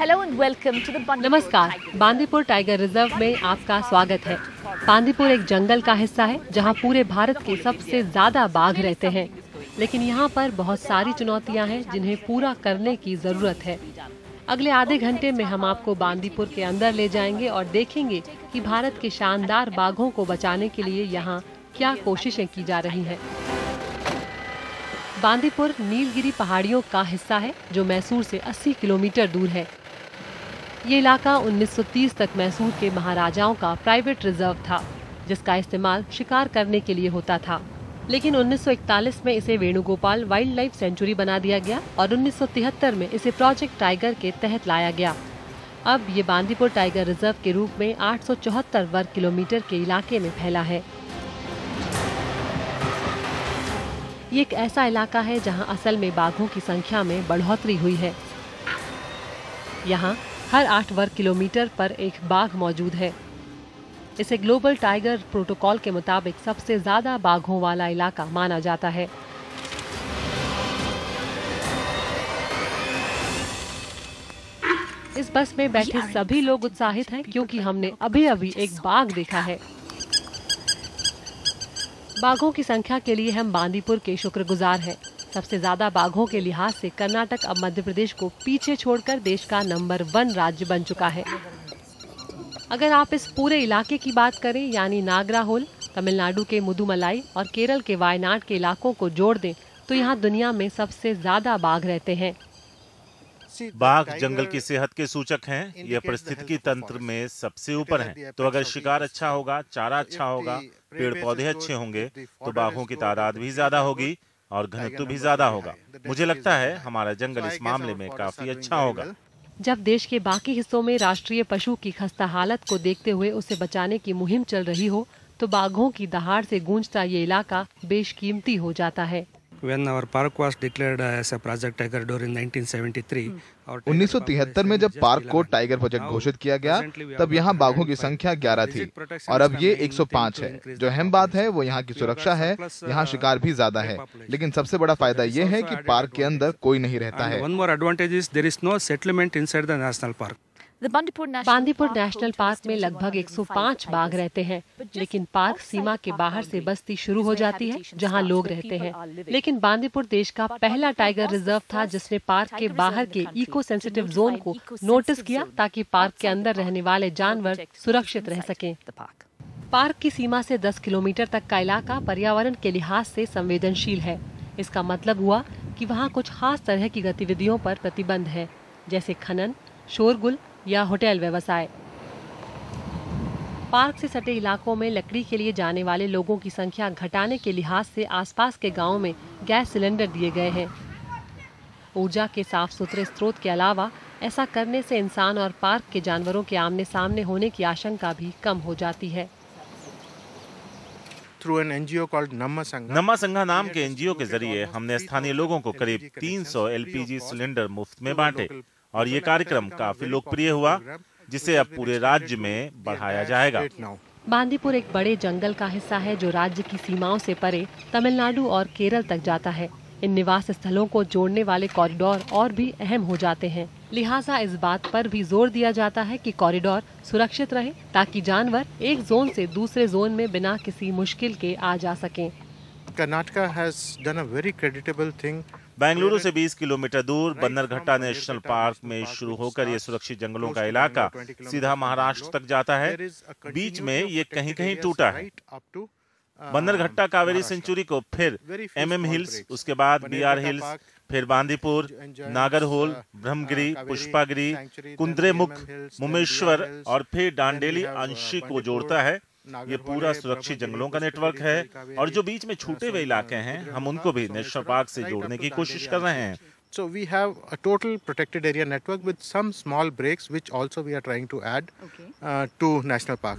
नमस्कार, Bandipur tiger reserve में आपका स्वागत है। बांदीपुर एक जंगल का हिस्सा है जहां पूरे भारत के सबसे ज्यादा बाघ रहते हैं, लेकिन यहां पर बहुत सारी चुनौतियां हैं जिन्हें पूरा करने की जरूरत है। अगले आधे घंटे में हम आपको बांदीपुर के अंदर ले जाएंगे और देखेंगे कि भारत के शानदार बाघों को बचाने के लिए यहाँ क्या कोशिशें की जा रही हैं। बांदीपुर नीलगिरी पहाड़ियों का हिस्सा है जो मैसूर से 80 किलोमीटर दूर है। ये इलाका 1930 तक मैसूर के महाराजाओं का प्राइवेट रिजर्व था, जिसका इस्तेमाल शिकार करने के लिए होता था। लेकिन 1941 में इसे वेणुगोपाल वाइल्ड लाइफ सेंचुरी बना दिया गया और 1973 में इसे प्रोजेक्ट टाइगर के तहत लाया गया। अब ये बांदीपुर टाइगर रिजर्व के रूप में 874 वर्ग किलोमीटर के इलाके में फैला है। ये एक ऐसा इलाका है जहां असल में बाघों की संख्या में बढ़ोतरी हुई है। यहाँ हर 8 वर्ग किलोमीटर पर एक बाघ मौजूद है। इसे ग्लोबल टाइगर प्रोटोकॉल के मुताबिक सबसे ज्यादा बाघों वाला इलाका माना जाता है। इस बस में बैठे सभी लोग उत्साहित हैं क्योंकि हमने अभी एक बाघ देखा है। बाघों की संख्या के लिए हम बांदीपुर के शुक्रगुजार हैं। सबसे ज्यादा बाघों के लिहाज से कर्नाटक अब मध्य प्रदेश को पीछे छोड़कर देश का नंबर 1 राज्य बन चुका है। अगर आप इस पूरे इलाके की बात करें, यानी नागराहोल, तमिलनाडु के मुदुमलाई और केरल के वायनाड के इलाकों को जोड़ दें, तो यहाँ दुनिया में सबसे ज्यादा बाघ रहते हैं। बाघ जंगल की सेहत के सूचक हैं। यह पारिस्थितिकी तंत्र में सबसे ऊपर हैं। तो अगर शिकार अच्छा होगा, चारा अच्छा होगा, पेड़ पौधे अच्छे होंगे, तो बाघों की तादाद भी ज्यादा होगी और घनत्व भी ज्यादा होगा। मुझे लगता है हमारा जंगल इस मामले में काफी अच्छा होगा। जब देश के बाकी हिस्सों में राष्ट्रीय पशु की खस्ता हालत को देखते हुए उसे बचाने की मुहिम चल रही हो, तो बाघों की दहाड़ से गूंजता ये इलाका बेशकीमती हो जाता है। When our park was declared as a Project Tiger during 1973, 1973 में जब पार्क को टाइगर प्रोजेक्ट घोषित किया गया, तब यहाँ बाघों की संख्या 11 थी और अब ये 105 है। जो अहम बात है वो यहाँ की सुरक्षा है। यहाँ शिकार भी ज्यादा है, लेकिन सबसे बड़ा फायदा ये है कि पार्क के अंदर कोई नहीं रहता है। one more advantage is there is no settlement inside the national park. Bandipur national park में लगभग 105 बाघ रहते हैं, लेकिन पार्क सीमा के बाहर से बस्ती शुरू हो जाती है जहां लोग रहते हैं। लेकिन बांदीपुर देश का पहला टाइगर रिजर्व था जिसने पार्क के बाहर के इको सेंसिटिव जोन को नोटिस किया ताकि पार्क के अंदर रहने वाले जानवर सुरक्षित रह सकें। पार्क की सीमा से 10 किलोमीटर तक का इलाका पर्यावरण के लिहाज से संवेदनशील है। इसका मतलब हुआ कि वहाँ कुछ खास तरह की गतिविधियों पर प्रतिबंध है, जैसे खनन, शोरगुल या होटल व्यवसाय। पार्क से सटे इलाकों में लकड़ी के लिए जाने वाले लोगों की संख्या घटाने के लिहाज से आसपास के गांवों में गैस सिलेंडर दिए गए हैं। ऊर्जा के साफ सुथरे स्रोत के अलावा ऐसा करने से इंसान और पार्क के जानवरों के आमने सामने होने की आशंका भी कम हो जाती है। नम्मा संघा नाम के एनजीओ के जरिए हमने स्थानीय लोगों को करीब 300 एलपीजी सिलेंडर मुफ्त में बांटे और ये कार्यक्रम काफी लोकप्रिय हुआ, जिसे अब पूरे राज्य में बढ़ाया जाएगा। बांदीपुर एक बड़े जंगल का हिस्सा है जो राज्य की सीमाओं से परे तमिलनाडु और केरल तक जाता है। इन निवास स्थलों को जोड़ने वाले कॉरिडोर और भी अहम हो जाते हैं, लिहाजा इस बात पर भी जोर दिया जाता है कि कॉरिडोर सुरक्षित रहे ताकि जानवर एक जोन से दूसरे जोन में बिना किसी मुश्किल के आ जा सकें। Karnataka has done a very creditable thing. Bengaluru से 20 किलोमीटर दूर बन्नरघट्टा नेशनल पार्क में शुरू होकर ये सुरक्षित जंगलों का इलाका सीधा महाराष्ट्र तक जाता है। बीच में ये कहीं कहीं टूटा है। बन्नरघट्टा कावेरी सेंचुरी को फिर एमएम हिल्स, उसके बाद बीआर हिल्स, फिर बांदीपुर, नागरहोल, ब्रह्मगिरी, पुष्पागिरी, कुंद्रेमुख, मुमेश्वर और फिर डांडेली आंशिक को जोड़ता है। ये पूरा सुरक्षित जंगलों का नेटवर्क है और जो बीच में छूटे हुए इलाके हैं, हम उनको भी नेशनल पार्क से जोड़ने की कोशिश कर रहे हैं। So we have a total protected area network with some small breaks which also we are trying to add to national parks.